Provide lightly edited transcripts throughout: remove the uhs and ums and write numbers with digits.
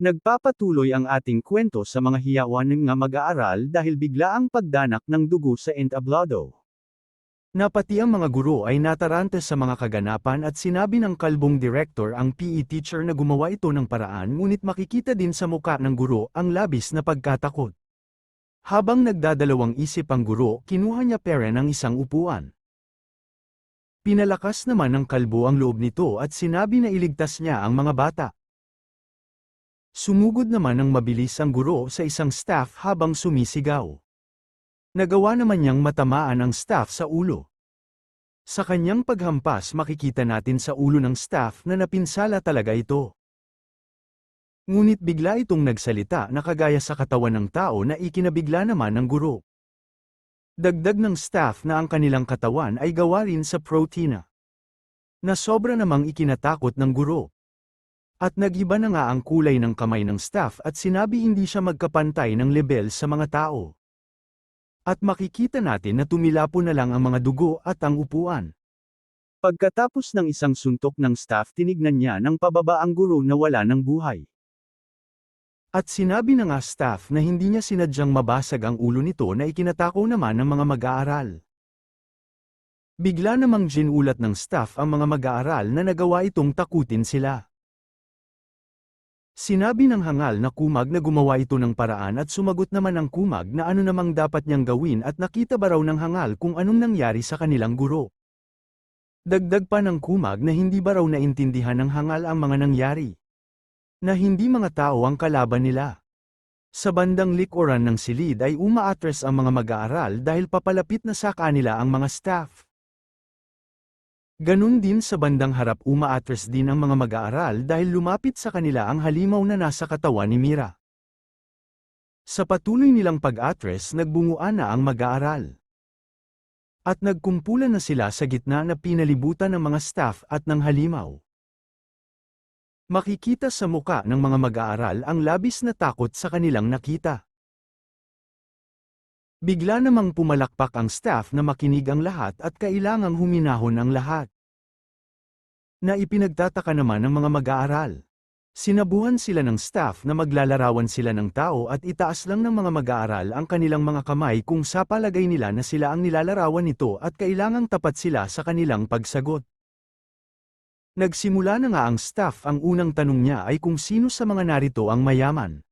Nagpapatuloy ang ating kwento sa mga hiyawan ng mag-aaral dahil biglaang pagdanak ng dugo sa entablado. Napati ang mga guro ay natarante sa mga kaganapan at sinabi ng kalbong direktor ang PE teacher na gumawa ito ng paraan, ngunit makikita din sa muka ng guro ang labis na pagkatakot. Habang nagdadalawang isip ang guro, kinuha niya pera ng isang upuan. Pinalakas naman ng kalbo ang loob nito at sinabi na iligtas niya ang mga bata. Sumugod naman ng mabilis ang guro sa isang staff habang sumisigaw. Nagawa naman niyang matamaan ang staff sa ulo. Sa kanyang paghampas makikita natin sa ulo ng staff na napinsala talaga ito. Ngunit bigla itong nagsalita na kagaya sa katawan ng tao na ikinabigla naman ng guro. Dagdag ng staff na ang kanilang katawan ay gawa rin sa protina. Na sobra namang ikinatakot ng guro. At nagiba na nga ang kulay ng kamay ng staff at sinabi hindi siya magkapantay ng lebel sa mga tao. At makikita natin na tumilapo na lang ang mga dugo at ang upuan. Pagkatapos ng isang suntok ng staff, tinignan niya ng pababa ang guro na wala ng buhay. At sinabi na nga staff na hindi niya sinadyang mabasag ang ulo nito na ikinatakaw naman ng mga mag-aaral. Bigla namang ginulat ng staff ang mga mag-aaral na nagawa itong takutin sila. Sinabi ng hangal na kumag na gumawa ito ng paraan at sumagot naman ang kumag na ano namang dapat niyang gawin at nakita ba raw ng hangal kung anong nangyari sa kanilang guro. Dagdag pa ng kumag na hindi ba raw naintindihan ng hangal ang mga nangyari. Na hindi mga tao ang kalaban nila. Sa bandang likuran ng silid ay umaatres ang mga mag-aaral dahil papalapit na sa kanila ang mga staff. Ganun din sa bandang harap umaatres din ang mga mag-aaral dahil lumapit sa kanila ang halimaw na nasa katawan ni Mira. Sa patuloy nilang pag-atres nagbunguan na ang mag-aaral. At nagkumpulan na sila sa gitna na pinalibutan ng mga staff at ng halimaw. Makikita sa muka ng mga mag-aaral ang labis na takot sa kanilang nakita. Bigla namang pumalakpak ang staff na makinig ang lahat at kailangang huminahon ang lahat. Na ipinagtataka naman ng mga mag-aaral. Sinabuhan sila ng staff na maglalarawan sila ng tao at itaas lang ng mga mag-aaral ang kanilang mga kamay kung sa palagay nila na sila ang nilalarawan nito at kailangang tapat sila sa kanilang pagsagot. Nagsimula na nga ang staff, ang unang tanong niya ay kung sino sa mga narito ang mayaman.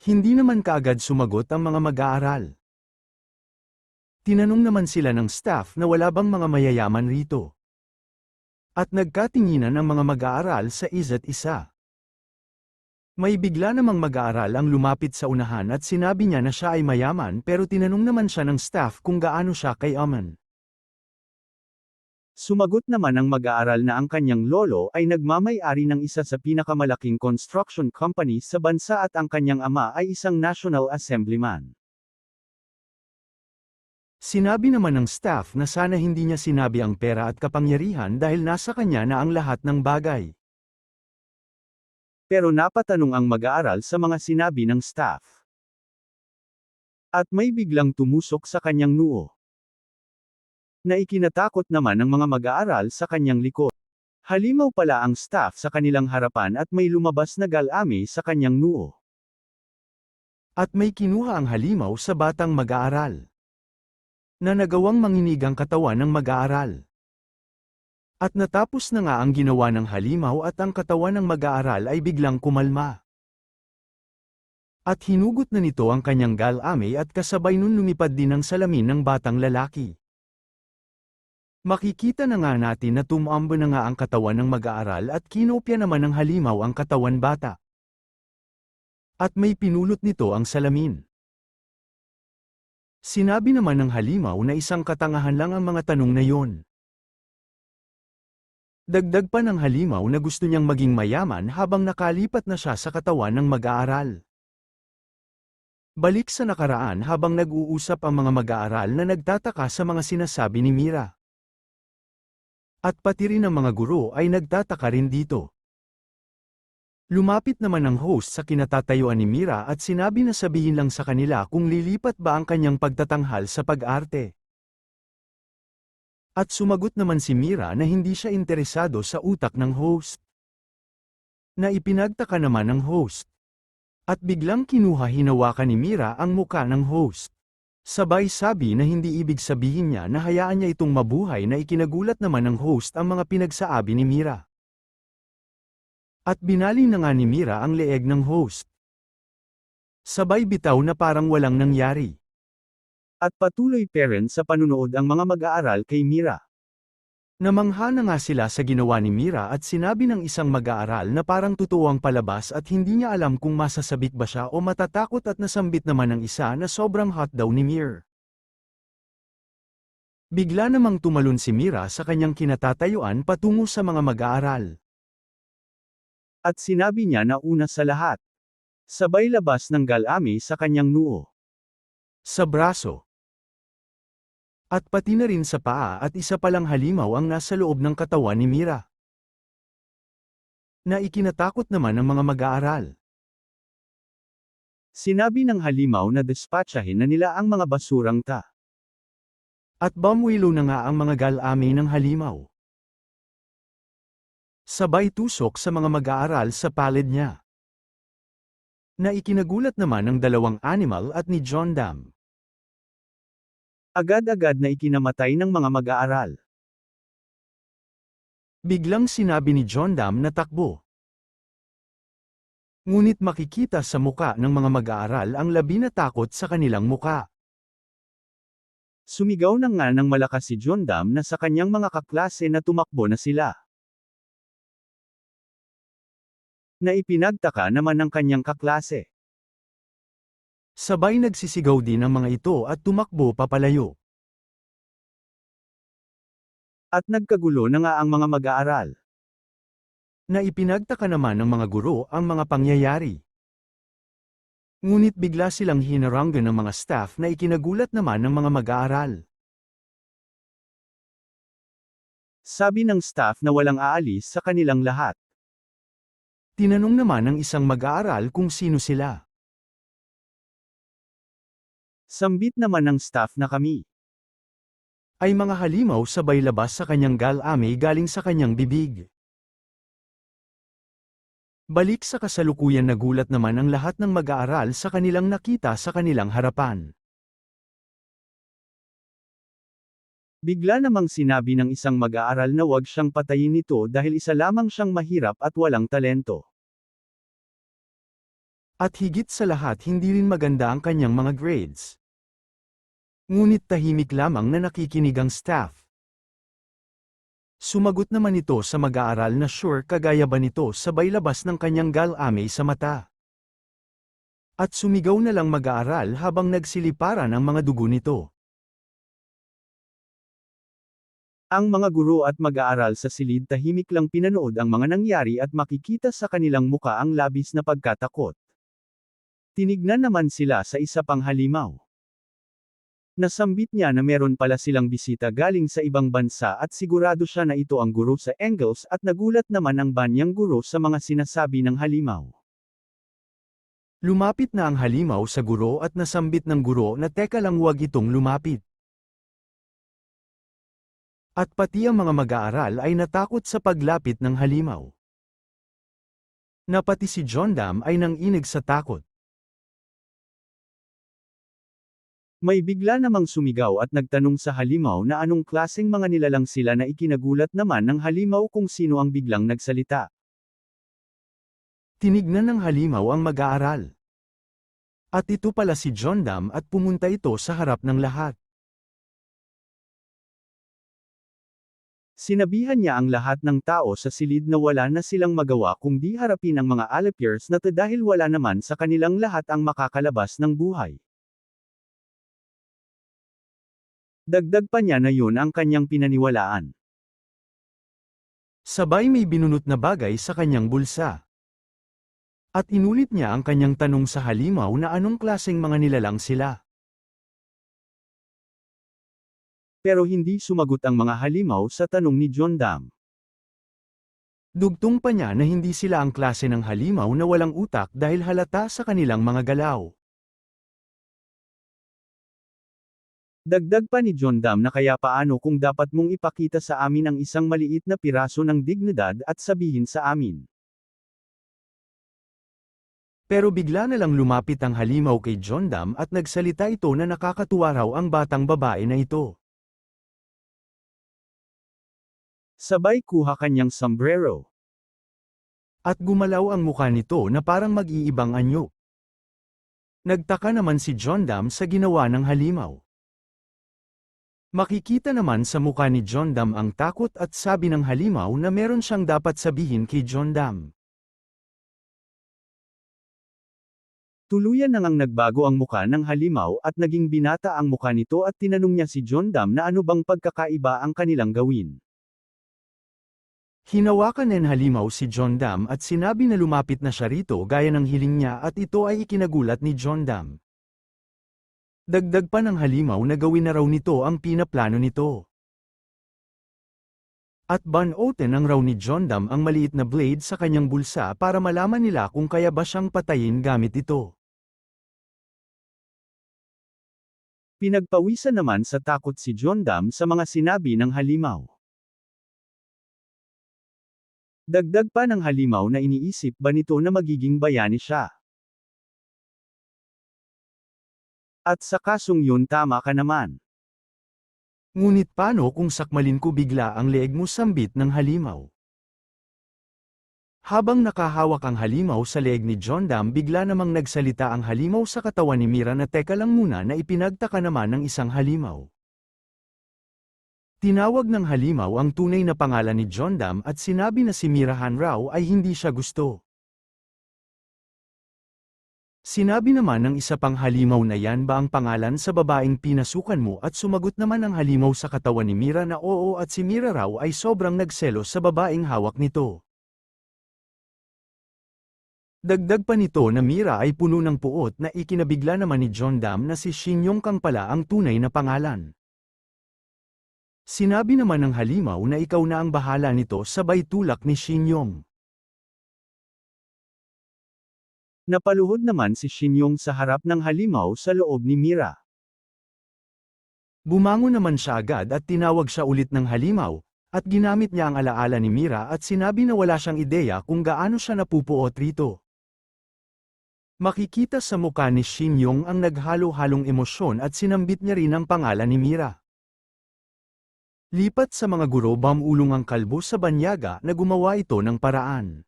Hindi naman kaagad sumagot ang mga mag-aaral. Tinanong naman sila ng staff na wala bang mga mayayaman rito. At nagkatinginan ang mga mag-aaral sa isa't isa. May bigla namang mag-aaral ang lumapit sa unahan at sinabi niya na siya ay mayaman pero tinanong naman siya ng staff kung gaano siya kayaman. Sumagot naman ang mag-aaral na ang kanyang lolo ay nagmamay-ari ng isa sa pinakamalaking construction company sa bansa at ang kanyang ama ay isang National Assemblyman. Sinabi naman ng staff na sana hindi niya sinabi ang pera at kapangyarihan dahil nasa kanya na ang lahat ng bagay. Pero napatanong ang mag-aaral sa mga sinabi ng staff. At may biglang tumusok sa kanyang noo. Na ikinatakot naman ng mga mag-aaral sa kanyang likod. Halimaw pala ang staff sa kanilang harapan at may lumabas na galami sa kanyang noo. At may kinuha ang halimaw sa batang mag-aaral. Na nagawang manginig ang katawan ng mag-aaral. At natapos na nga ang ginawa ng halimaw at ang katawan ng mag-aaral ay biglang kumalma. At hinugot na nito ang kanyang galami at kasabay nun lumipad din ang salamin ng batang lalaki. Makikita na nga natin na tumambo na nga ang katawan ng mag-aaral at kinopya naman ng halimaw ang katawan bata. At may pinulot nito ang salamin. Sinabi naman ng halimaw na isang katangahan lang ang mga tanong na yon. Dagdag pa ng halimaw na gusto niyang maging mayaman habang nakalipat na siya sa katawan ng mag-aaral. Balik sa nakaraan habang nag-uusap ang mga mag-aaral na nagtataka sa mga sinasabi ni Mira. At pati rin ang mga guro ay nagtataka rin dito. Lumapit naman ang host sa kinatatayuan ni Mira at sinabi na sabihin lang sa kanila kung lilipat ba ang kanyang pagtatanghal sa pag-arte. At sumagot naman si Mira na hindi siya interesado sa utak ng host. Na ipinagtaka naman ng host. At biglang hinawakan ni Mira ang muka ng host. Sabay sabi na hindi ibig sabihin niya na hayaan niya itong mabuhay na ikinagulat naman ng host ang mga pinagsaabi ni Mira. At binali na nga ni Mira ang leeg ng host. Sabay bitaw na parang walang nangyari. At patuloy pa rin sa panunood ang mga mag-aaral kay Mira. Namangha na nga sila sa ginawa ni Mira at sinabi ng isang mag-aaral na parang totoo ang palabas at hindi niya alam kung masasabik ba siya o matatakot at nasambit naman ng isa na sobrang hot daw ni Mir. Bigla namang tumalon si Mira sa kanyang kinatatayuan patungo sa mga mag-aaral. At sinabi niya na una sa lahat. Sabay labas ng galami sa kanyang noo. Sa braso. At pati na rin sa paa at isa palang halimaw ang nasa loob ng katawan ni Mira. Na ikinatakot naman ng mga mag-aaral. Sinabi ng halimaw na dispatchahin na nila ang mga basurang ta. At bumwilo na nga ang mga galami ng halimaw. Sabay tusok sa mga mag-aaral sa palid niya. Na ikinagulat naman ng dalawang animal at ni John Dam. Agad-agad na ikinamatay ng mga mag-aaral. Biglang sinabi ni John Dam na takbo. Ngunit makikita sa muka ng mga mag-aaral ang labi na takot sa kanilang muka. Sumigaw na nga ng malakas si John Dam na sa kanyang mga kaklase na tumakbo na sila. Na ipinagtaka naman ng kanyang kaklase. Sabay nagsisigaw din ang mga ito at tumakbo papalayo. At nagkagulo na nga ang mga mag-aaral. Na ipinagtaka naman ng mga guro ang mga pangyayari. Ngunit bigla silang hinaranggan ng mga staff na ikinagulat naman ng mga mag-aaral. Sabi ng staff na walang aalis sa kanilang lahat. Tinanong naman ng isang mag-aaral kung sino sila. Sambit naman ng staff na kami. Ay mga halimaw sabay labas sa kanyang galami galing sa kanyang bibig. Balik sa kasalukuyan nagulat naman ang lahat ng mag-aaral sa kanilang nakita sa kanilang harapan. Bigla namang sinabi ng isang mag-aaral na huwag siyang patayin nito dahil isa lamang siyang mahirap at walang talento. At higit sa lahat hindi rin maganda ang kanyang mga grades. Ngunit tahimik lamang na nakikinig ang staff. Sumagot naman ito sa mag-aaral na sure kagaya ba nito sabay labas ng kanyang galame sa mata. At sumigaw na lang mag-aaral habang nagsiliparan ang mga dugo nito. Ang mga guro at mag-aaral sa silid tahimik lang pinanood ang mga nangyari at makikita sa kanilang muka ang labis na pagkatakot. Tinignan naman sila sa isa pang halimaw. Nasambit niya na meron pala silang bisita galing sa ibang bansa at sigurado siya na ito ang guro sa Engels at nagulat naman ang banyang guro sa mga sinasabi ng halimaw. Lumapit na ang halimaw sa guro at nasambit ng guro na teka lang huwag itong lumapit. At pati ang mga mag-aaral ay natakot sa paglapit ng halimaw. Na pati si John Dam ay nanginig sa takot. May bigla namang sumigaw at nagtanong sa halimaw na anong klaseng mga nilalang sila na ikinagulat naman ng halimaw kung sino ang biglang nagsalita. Tinignan ng halimaw ang mag-aaral. At ito pala si John Dam at pumunta ito sa harap ng lahat. Sinabihan niya ang lahat ng tao sa silid na wala na silang magawa kung di harapin ang mga Alapiers na dahil wala naman sa kanilang lahat ang makakalabas ng buhay. Dagdag pa niya na yun ang kanyang pinaniwalaan. Sabay may binunot na bagay sa kanyang bulsa. At inulit niya ang kanyang tanong sa halimaw na anong klaseng mga nilalang sila. Pero hindi sumagot ang mga halimaw sa tanong ni John Dam. Dugtong pa niya na hindi sila ang klase ng halimaw na walang utak dahil halata sa kanilang mga galaw. Dagdag pa ni John Dam na kaya paano kung dapat mong ipakita sa amin ang isang maliit na piraso ng dignidad at sabihin sa amin. Pero bigla na lang lumapit ang halimaw kay John Dam at nagsalita ito na nakakatuwa raw ang batang babae na ito. Sabay kuha kanyang sombrero. At gumalaw ang mukha nito na parang mag-iibang anyo. Nagtaka naman si John Dam sa ginawa ng halimaw. Makikita naman sa mukha ni John Dam ang takot at sabi ng halimaw na meron siyang dapat sabihin kay John Dam. Tuluyan na ngang nagbago ang mukha ng halimaw at naging binata ang mukha nito at tinanong niya si John Dam na ano bang pagkakaiba ang kanilang gawin. Hinawakan ng halimaw si John Dam at sinabi na lumapit na siya rito gaya ng hiling niya at ito ay ikinagulat ni John Dam. Dagdag pa ng halimaw na gawin na raw nito ang pinaplano nito. At banutin ang raw ni John Dam ang maliit na blade sa kanyang bulsa para malaman nila kung kaya ba siyang patayin gamit ito. Pinagpawisan naman sa takot si John Dam sa mga sinabi ng halimaw. Dagdag pa ng halimaw na iniisip ba nito na magiging bayani siya. At sa kasong yun tama ka naman. Ngunit paano kung sakmalin ko bigla ang leeg mo sambit ng halimaw? Habang nakahawak ang halimaw sa leeg ni John Dam bigla namang nagsalita ang halimaw sa katawan ni Mira na teka lang muna na ipinagtaka naman ng isang halimaw. Tinawag ng halimaw ang tunay na pangalan ni John Dam at sinabi na si Mirahan raw ay hindi siya gusto. Sinabi naman ng isa pang halimaw na yan ba ang pangalan sa babaeng pinasukan mo at sumagot naman ang halimaw sa katawan ni Mira na oo at si Mira raw ay sobrang nagselos sa babaeng hawak nito. Dagdag pa nito na Mira ay puno ng puot na ikinabigla naman ni John Dam na si Shin Yong Kang pala ang tunay na pangalan. Sinabi naman ng halimaw na ikaw na ang bahala nito sabay tulak ni Shin Yong. Napaluhod naman si Shin Yong sa harap ng halimaw sa loob ni Mira. Bumangon naman siya agad at tinawag siya ulit ng halimaw, at ginamit niya ang alaala ni Mira at sinabi na wala siyang ideya kung gaano siya napupuot rito. Makikita sa mukha ni Shin Yong ang naghalo-halong emosyon at sinambit niya rin ang pangalan ni Mira. Lipat sa mga guro bamulong ang kalbo sa banyaga na gumawa ito ng paraan.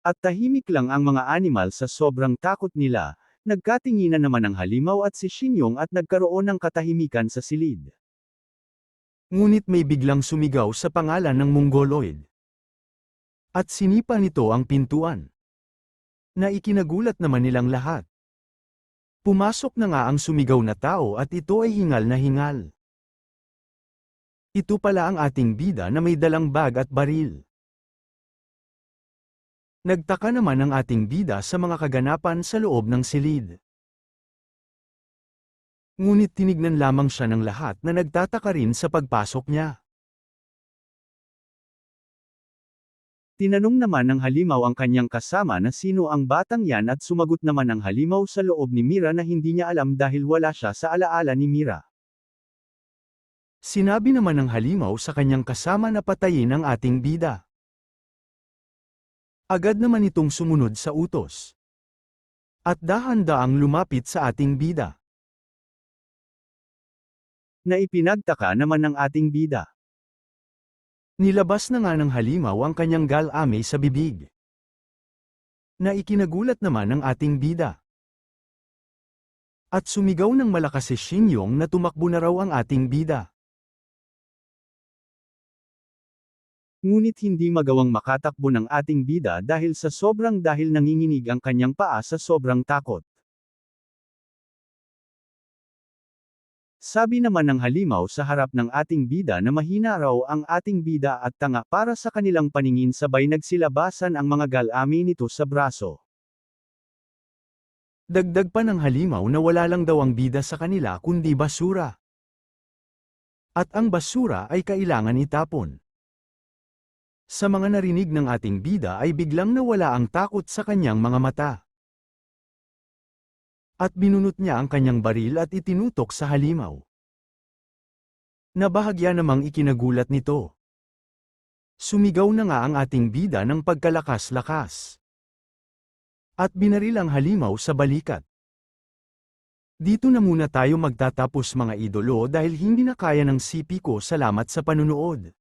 At tahimik lang ang mga animal sa sobrang takot nila, nagkatinginan naman ang halimaw at si Shin Yong at nagkaroon ng katahimikan sa silid. Ngunit may biglang sumigaw sa pangalan ng Mongoloid. At sinipa nito ang pintuan. Na ikinagulat naman nilang lahat. Pumasok na nga ang sumigaw na tao at ito ay hingal na hingal. Ito pala ang ating bida na may dalang bag at baril. Nagtaka naman ang ating bida sa mga kaganapan sa loob ng silid. Ngunit tinignan lamang siya ng lahat na nagtataka rin sa pagpasok niya. Tinanong naman ng halimaw ang kanyang kasama na sino ang batang yan at sumagot naman ang halimaw sa loob ni Mira na hindi niya alam dahil wala siya sa alaala ni Mira. Sinabi naman ng halimaw sa kanyang kasama na patayin ang ating bida. Agad naman itong sumunod sa utos. At dahan-daang lumapit sa ating bida. Na ipinagtaka naman ng ating bida. Nilabas na nga ng halimaw ang kanyang galame sa bibig. Na ikinagulat naman ng ating bida. At sumigaw ng malakas si Shin Yong na tumakbo na raw ang ating bida. Ngunit hindi magawang makatakbo ng ating bida dahil nanginginig ang kanyang paa sa sobrang takot. Sabi naman ng halimaw sa harap ng ating bida na mahina raw ang ating bida at tanga para sa kanilang paningin sabay nagsilabasan ang mga galami nito sa braso. Dagdag pa ng halimaw na wala lang daw ang bida sa kanila kundi basura. At ang basura ay kailangan itapon. Sa mga narinig ng ating bida ay biglang nawala ang takot sa kanyang mga mata. At binunot niya ang kanyang baril at itinutok sa halimaw. Na bahagya namang ikinagulat nito. Sumigaw na nga ang ating bida ng pagkalakas-lakas. At binaril ang halimaw sa balikat. Dito na muna tayo magtatapos mga idolo dahil hindi na kaya ng sipi ko. Salamat sa panunood.